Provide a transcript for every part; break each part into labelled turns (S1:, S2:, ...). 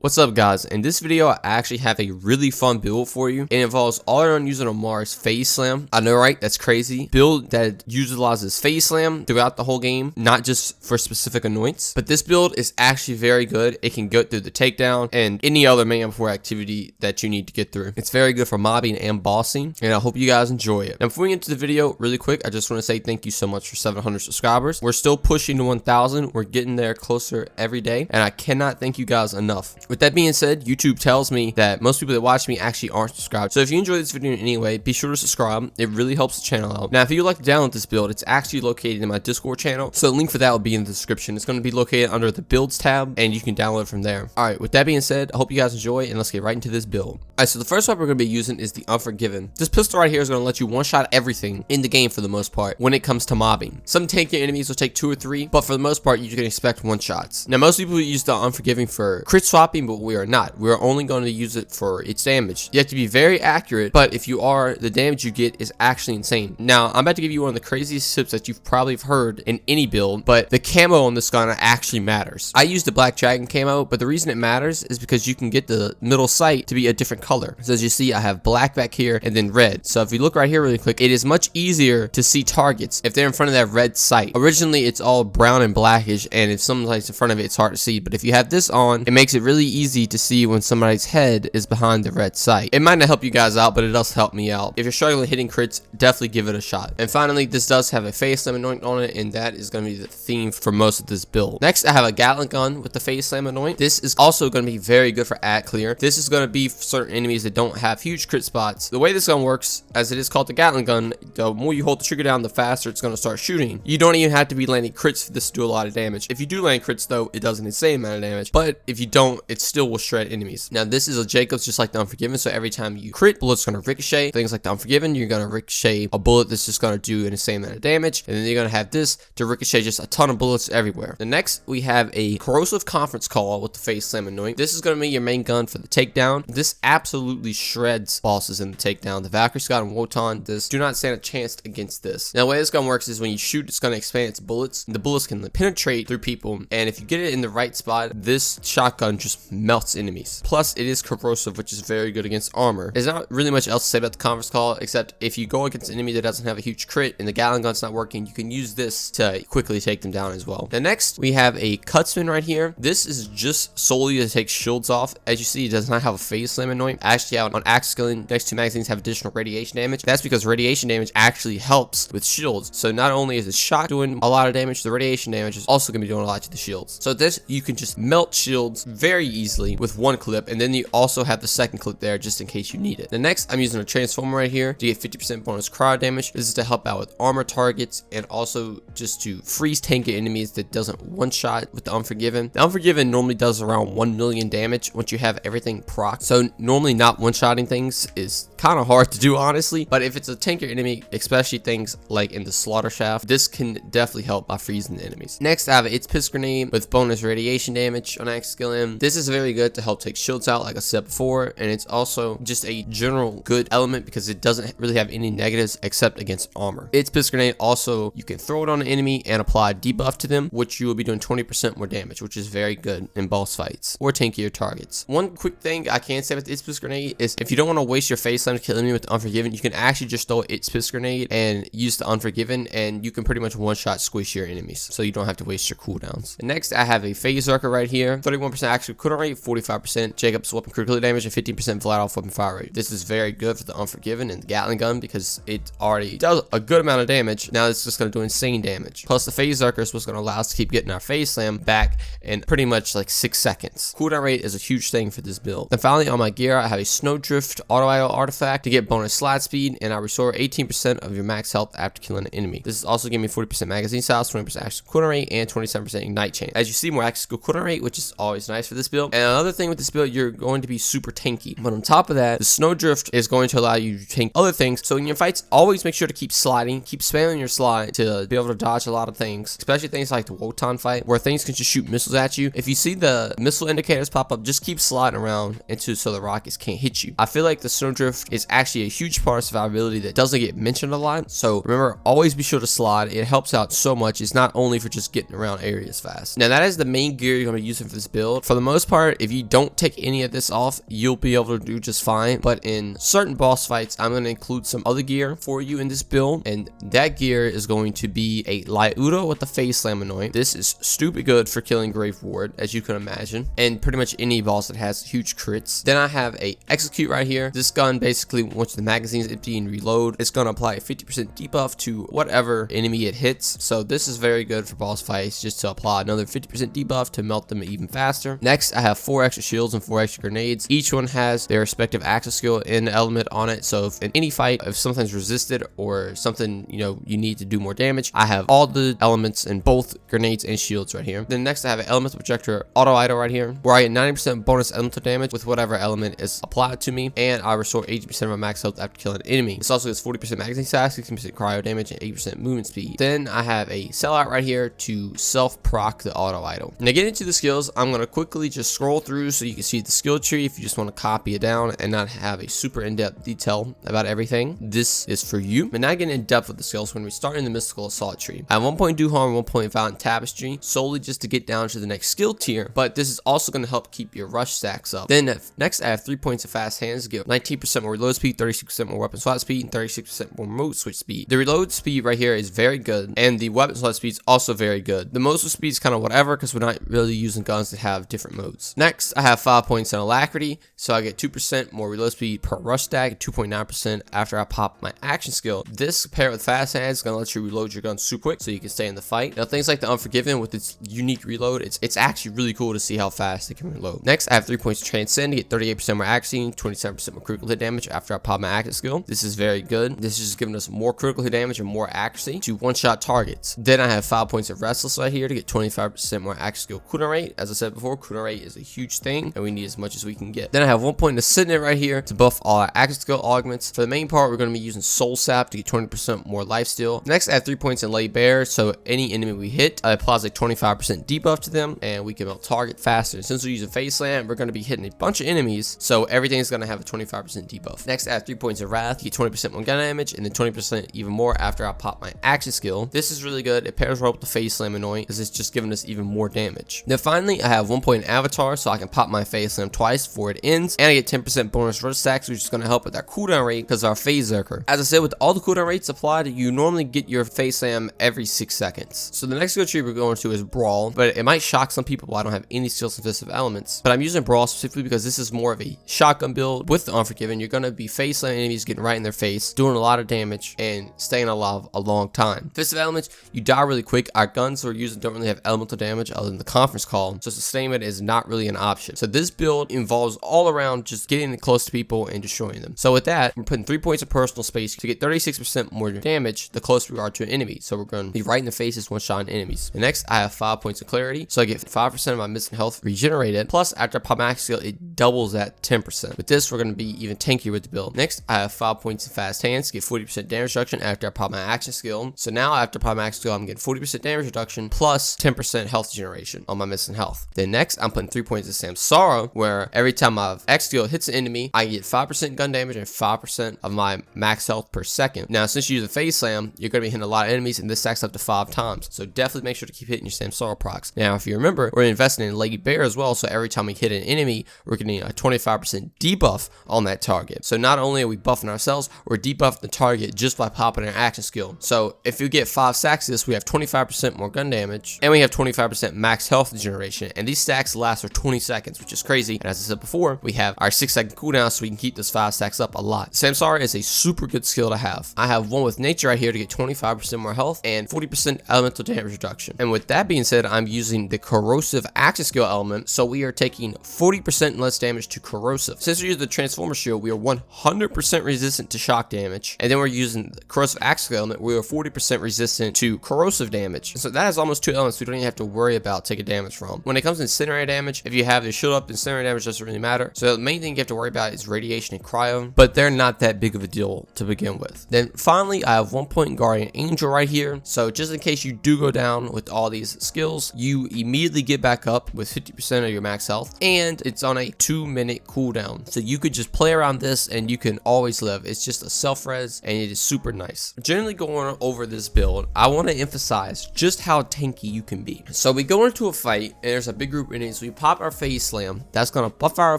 S1: What's up guys, in this video I actually have a really fun build for you. It involves all around using Amara's Phaseslam. I know, right? That's crazy. Build that utilizes Phaseslam throughout the whole game, not just for specific annoyance. But this build is actually very good. It can go through the takedown and any other Mayhem 4 activity that you need to get through. It's very good for mobbing and bossing, and I hope you guys enjoy it. Now before we get into the video, really quick, I just want to say thank you so much for 700 subscribers. We're still pushing to 1,000. We're getting there closer every day, and I cannot thank you guys enough. With that being said, YouTube tells me that most people that watch me actually aren't subscribed. So if you enjoy this video in any way, be sure to subscribe. It really helps the channel out. Now, if you'd like to download this build, it's actually located in my Discord channel. So the link for that will be in the description. It's going to be located under the builds tab, and you can download it from there. All right, with that being said, I hope you guys enjoy, and let's get right into this build. All right, so the first weapon we're going to be using is the Unforgiven. This pistol right here is going to let you one-shot everything in the game for the most part when it comes to mobbing. Some tanky enemies will take 2 or 3, but for the most part, you can expect one-shots. Now, most people use the Unforgiven for crit swapping, but we are not. We are only going to use it for its damage. You have to be very accurate, but if you are, the damage you get is actually insane. Now, I'm about to give you one of the craziest tips that you've probably heard in any build, but the camo on this gun actually matters. I use the Black Dragon camo, but the reason it matters is because you can get the middle sight to be a different color. So as you see, I have black back here and then red. So if you look right here really quick, it is much easier to see targets if they're in front of that red sight. Originally, it's all brown and blackish, and if somebody's in front of it, it's hard to see. But if you have this on, it makes it really easy to see when somebody's head is behind the red sight. It might not help you guys out, but it does help me out. If you're struggling hitting crits, definitely give it a shot. And finally, this does have a Phaseslam anoint on it, and that is going to be the theme for most of this build. Next, I have a Gatling gun with the Phaseslam anoint. This is also going to be very good for ad clear. This is going to be for certain enemies that don't have huge crit spots. The way this gun works, as it is called the Gatling gun, the more you hold the trigger down, the faster it's going to start shooting. You don't even have to be landing crits for this to do a lot of damage. If you do land crits though, it does an insane amount of damage, but if you don't, it still will shred enemies. Now this is a Jacobs just like the Unforgiven, so every time you crit, bullets going to ricochet. Things like the Unforgiven, you're going to ricochet a bullet that's just going to do an insane amount of damage, and then you're going to have this to ricochet just a ton of bullets everywhere. The next, we have a Corrosive Conference Call with the Phaseslam anoint. This is going to be your main gun for the takedown. This absolutely shreds bosses in the takedown. The Valkyrie Scott and Wotan, this do not stand a chance against this. Now the way this gun works is when you shoot, it's going to expand its bullets. The bullets can penetrate through people, and if you get it in the right spot, this shotgun just melts enemies. Plus, it is corrosive, which is very good against armor. There's not really much else to say about the Conference Call, except if you go against an enemy that doesn't have a huge crit and the Gatling gun's not working, you can use this to quickly take them down as well. Now next, we have a Cutsman right here. This is just solely to take shields off. As you see, it does not have a Phaseslam anoint. Actually, out on axe skilling, next 2 magazines have additional radiation damage. That's because radiation damage actually helps with shields. So not only is the shot doing a lot of damage, the radiation damage is also going to be doing a lot to the shields. So this, you can just melt shields very easily with 1 clip, and then you also have the second clip there just in case you need it. The next, I'm using a Transformer right here to get 50% bonus cryo damage. This is to help out with armor targets and also just to freeze tanky enemies that doesn't one-shot with the Unforgiven. The Unforgiven normally does around 1 million damage once you have everything proc. So normally not one-shotting things is kind of hard to do, honestly, but if it's a tankier enemy, especially things like in the Slaughter Shaft, this can definitely help by freezing the enemies. Next, I have Its Piss Grenade with bonus radiation damage on axe skilling. This is very good to help take shields out, like I said before, and it's also just a general good element because it doesn't really have any negatives except against armor. Its Piss Grenade also, you can throw it on an enemy and apply debuff to them, which you will be doing 20% more damage, which is very good in boss fights or tankier targets. One quick thing I can say with Its Piss Grenade is if you don't want to waste your Phaseslam to kill enemy with the Unforgiven, you can actually just throw Its Piss Grenade and use the Unforgiven, and you can pretty much one-shot squish your enemies, so you don't have to waste your cooldowns. And next, I have a Phaseslam right here. 31% actual cooldown rate, 45% Jacob's weapon critical damage, and 15% flat off weapon fire rate. This is very good for the Unforgiven and the Gatling gun because it already does a good amount of damage. Now it's just going to do insane damage. Plus the Phaseslam is what's going to allow us to keep getting our Phaseslam back in pretty much like 6 seconds. Cooldown rate is a huge thing for this build. Then finally, on my gear, I have a Snowdrift auto IO artifact to get bonus slide speed, and I restore 18% of your max health after killing an enemy. This is also giving me 40% magazine size, 20% actual cooldown rate, and 27% ignite chain. As you see, more actual cooldown rate, which is always nice for this build. And another thing with this build, you're going to be super tanky. But on top of that, the Snowdrift is going to allow you to tank other things. So in your fights, always make sure to keep sliding, keep spamming your slide to be able to dodge a lot of things, especially things like the Wotan fight, where things can just shoot missiles at you. If you see the missile indicators pop up, just keep sliding around so the rockets can't hit you. I feel like the Snowdrift is actually a huge part of survivability that doesn't get mentioned a lot. So remember, always be sure to slide. It helps out so much. It's not only for just getting around areas fast. Now that is the main gear you're going to be using for this build. For the most part, if you don't take any of this off, you'll be able to do just fine. But in certain boss fights, I'm going to include some other gear for you in this build, and that gear is going to be a loadout with the Phaseslam anoint. This is stupid good for killing Grave Ward, as you can imagine, and pretty much any boss that has huge crits. Then I have a execute right here. This gun basically, once the magazine is empty and reload, it's going to apply a 50% debuff to whatever enemy it hits. So this is very good for boss fights, just to apply another 50% debuff to melt them even faster. Next, I have 4 extra shields and 4 extra grenades. Each one has their respective access skill and element on it. So if in any fight, if something's resisted or something, you need to do more damage, I have all the elements in both grenades and shields right here. Then next, I have an elemental projector auto idle right here, where I get 90% bonus elemental damage with whatever element is applied to me, and I restore 80% of my max health after killing an enemy. This also gets 40% magazine size, 16% cryo damage, and 8% movement speed. Then I have a sellout right here to self-proc the auto idle. Now, get into the skills, I'm going to quickly just scroll through so you can see the skill tree if you just want to copy it down and not have a super in-depth detail about everything. This is for you. But now getting in depth with the skills, when we start in the mystical assault tree, I have 1 point do harm, 1 point violent tapestry, solely just to get down to the next skill tier, but this is also going to help keep your rush stacks up. Then next, I have 3 points of fast hands, give 19% more reload speed, 36% more weapon swap speed, and 36% more mode switch speed. The reload speed right here is very good, and the weapon swap speed is also very good. The mode switch speed is kind of whatever, because we're not really using guns that have different modes. Next, I have 5 points in alacrity, so I get 2% more reload speed per rush stack, 2.9% after I pop my action skill. This paired with fast hands is going to let you reload your gun super quick so you can stay in the fight. Now, things like the Unforgiven with its unique reload, it's actually really cool to see how fast it can reload. Next, I have 3 points to transcend to get 38% more accuracy, 27% more critical hit damage after I pop my active skill. This is very good. This is just giving us more critical hit damage and more accuracy to one-shot targets. Then I have 5 points of restless right here to get 25% more active skill cooldown rate. As I said before, cooldown rate is a huge thing, and we need as much as we can get. Then I have 1 point to sit in it right here to buff all our active skill augments. For the main part, we're going to be using soul sap to get 20% more life steal. Next, I have 3 points in lay bare, so any enemy we hit applies a 25% debuff to them, and we can melt target faster. Since we're using Phaseslam, we're going to be hitting a bunch of enemies, so everything's going to have a 25% debuff. Next, I have 3 points of wrath to get 20% more gun damage, and then 20% even more after I pop my action skill. This is really good. It pairs well with the Phaseslam anoint, because it's just giving us even more damage. Then finally, I have 1 point in avatar, so I can pop my Phaseslam twice before it ends, and I get 10% bonus rush stacks, which is going to help with our cooldown rate because our phase zerker. As I said, with all the cooldown rates applied, you normally get your Phaseslam every 6 seconds. So the next skill tree we're going to is Brawl, but it might shock some people while I don't have any skills and festive elements. But I'm using Brawl specifically because this is more of a shotgun build with the Unforgiven. You're going to be Phaseslam enemies getting right in their face, doing a lot of damage, and staying alive a long time. Festive elements, you die really quick. Our guns we're using don't really have elemental damage other than the conference call, so sustainment is not really an option. So this build involves all around just getting close to people and destroying them. So with that, we're putting 3 points of personal space to get 36% more damage the closer we are to an enemy. So we're going to be right in the faces one-shotting enemies. And next, I have 5 points of clarity, so I get 5% of my missing health regenerated. Plus, after I pop max skill, it doubles that 10%. With this, we're going to be even tankier with the build. Next, I have 5 points of fast hands to get 40% damage reduction after I pop my action skill. So now, after pop max skill, I'm getting 40% damage reduction plus 10% health generation on my missing health. Then next, I'm putting 3 points of Samsara, where every time my X skill hits an enemy, I get 5% gun damage and 5% of my max health per second. Now, since you use a Phaseslam, you're going to be hitting a lot of enemies, and this stacks up to 5 times. So definitely make sure to keep hitting your Samsara procs. Now, if you remember, we're investing in Lady Bear as well, so every time we hit an enemy, we're getting a 25% debuff on that target. So not only are we buffing ourselves, we're debuffing the target just by popping our action skill. So if you get 5 stacks of this, we have 25% more gun damage, and we have 25% max health generation, and these stacks last for 20 seconds, which is crazy. And as I said before, we have our 6-second cooldown, so we can keep this 5 stacks up a lot. Samsara is a super good skill to have. I have one with nature right here to get 25% more health and 40% elemental damage reduction. And with that being said, I'm using the corrosive action skill element, so we are taking 40% less damage to corrosive. Since we use the transformer shield, we are 100% resistant to shock damage, and then we're using the corrosive action skill element, we are 40% resistant to corrosive damage. So that is almost 2 elements we don't even have to worry about taking damage from. When it comes to incendiary damage, if you have the shield up, incendiary damage doesn't really matter. So the main thing you have to worry about is radiation and cryo, but they're not that big of a deal to begin with. Then finally, I have 1 point in Guardian Angel right here. So just in case you do go down with all these skills, you immediately get back up with 50% of your max health, and it's on a 2-minute cooldown. So you could just play around this and you can always live. It's just a self-res and it is super nice. Generally going over this build, I want to emphasize just how tanky you can be. So we go into a fight and there's a big group in it, so we pop our Phaseslam. That's going to buff our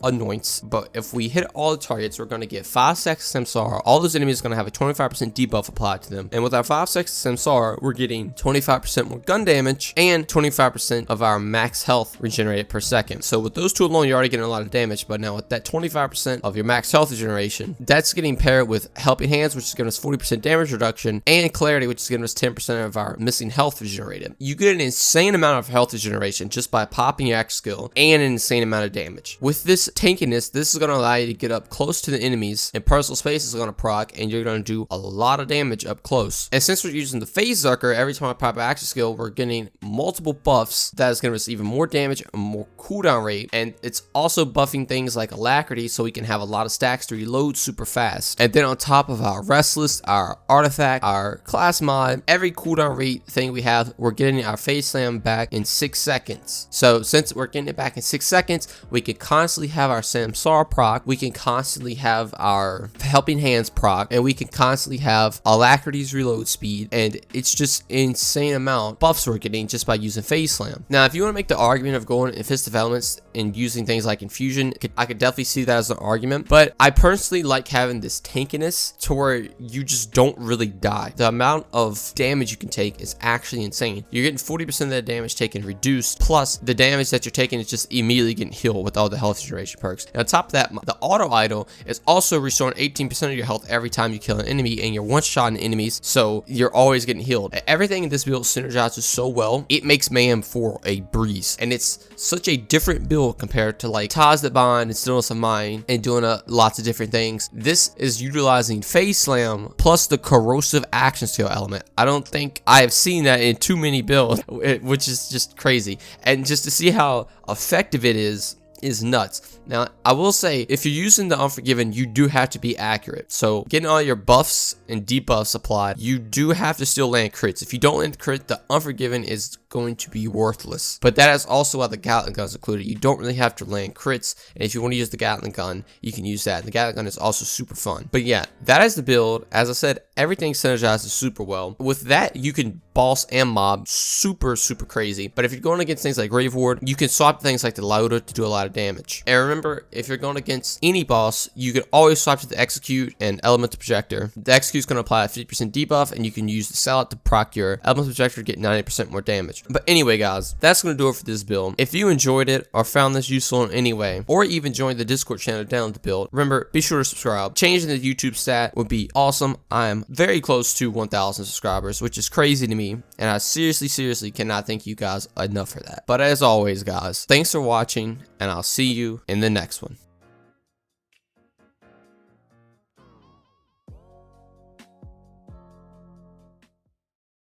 S1: anoints, but if we hit all the targets, we're going to get 5 seconds Samsara. All those enemies are going to have a 25% debuff applied to them, and with our 5 seconds Samsara, we're getting 25% more gun damage and 25% of our max health regenerated per second. So with those two alone, you're already getting a lot of damage, but now with that 25% of your max health regeneration, that's getting paired with Helping Hands, which is giving us 40% damage reduction, and Clarity, which is giving us 10% of our missing health regenerated. You get an insane amount of health regeneration just by popping your axe skill, and an insane amount of damage. With this tankiness, this is going to allow you to get up close to the enemies, and personal space is going to proc, and you're going to do a lot of damage up close. And since we're using the Phase Zerker, every time I pop an action skill, we're getting multiple buffs that is going to receive even more damage and more cooldown rate, and it's also buffing things like Alacrity, so we can have a lot of stacks to reload super fast. And then on top of our Restless, our Artifact, our class mod, every cooldown rate thing we have, we're getting our Phaseslam back in 6 seconds. So since we're getting it back in 6 seconds, we can constantly have our Samsara proc, we can constantly have our Helping Hands proc, and we can constantly have Alacrity's reload speed, and it's just insane amount buffs we're getting just by using Phaseslam. Now, if you want to make the argument of going in Fist Developments and using things like Infusion, I could definitely see that as an argument, but I personally like having this tankiness to where you just don't really die. The amount of damage you can take is actually insane. You're getting 40% of that damage taken reduced, plus the damage that you're taking is just immediately getting healed with all the health regeneration perks. And on top of that, the auto idol is also restoring 18% of your health every time you kill an enemy, and you're one-shotting enemies, so you're always getting healed. Everything in this build synergizes so well, it makes Mayhem 4 a breeze, and it's such a different build compared to like Ties That Bind and Stillness of Mind and doing lots of different things. This is utilizing Phaseslam plus the corrosive action skill element. I don't think I have seen that in too many builds, which is just crazy. And just to see how effective it is nuts. Now, I will say, if you're using the Unforgiven, you do have to be accurate. So getting all your buffs and debuffs applied, you do have to still land crits. If you don't land crit, the Unforgiven is going to be worthless. But that is also why the Gatling gun is included. You don't really have to land crits, and if you want to use the Gatling gun, you can use that. The Gatling gun is also super fun. But yeah, that is the build. As I said, everything synergizes super well. With that, you can boss and mob super crazy. But if you're going against things like Grave Ward, you can swap things like the loadout to do a lot of damage. And remember, if you're going against any boss, you can always swap to the Execute and Elemental Projector. The Execute is going to apply a 50% debuff, and you can use the Salad to proc your Elemental Projector to get 90% more damage. But anyway, guys, that's going to do it for this build. If you enjoyed it or found this useful in any way, or even joined the Discord channel to download the build, remember, be sure to subscribe. Changing the YouTube stat would be awesome. I am very close to 1,000 subscribers, which is crazy to me, and I seriously cannot thank you guys enough for that. But as always, guys, thanks for watching, and I'll see you in the next one.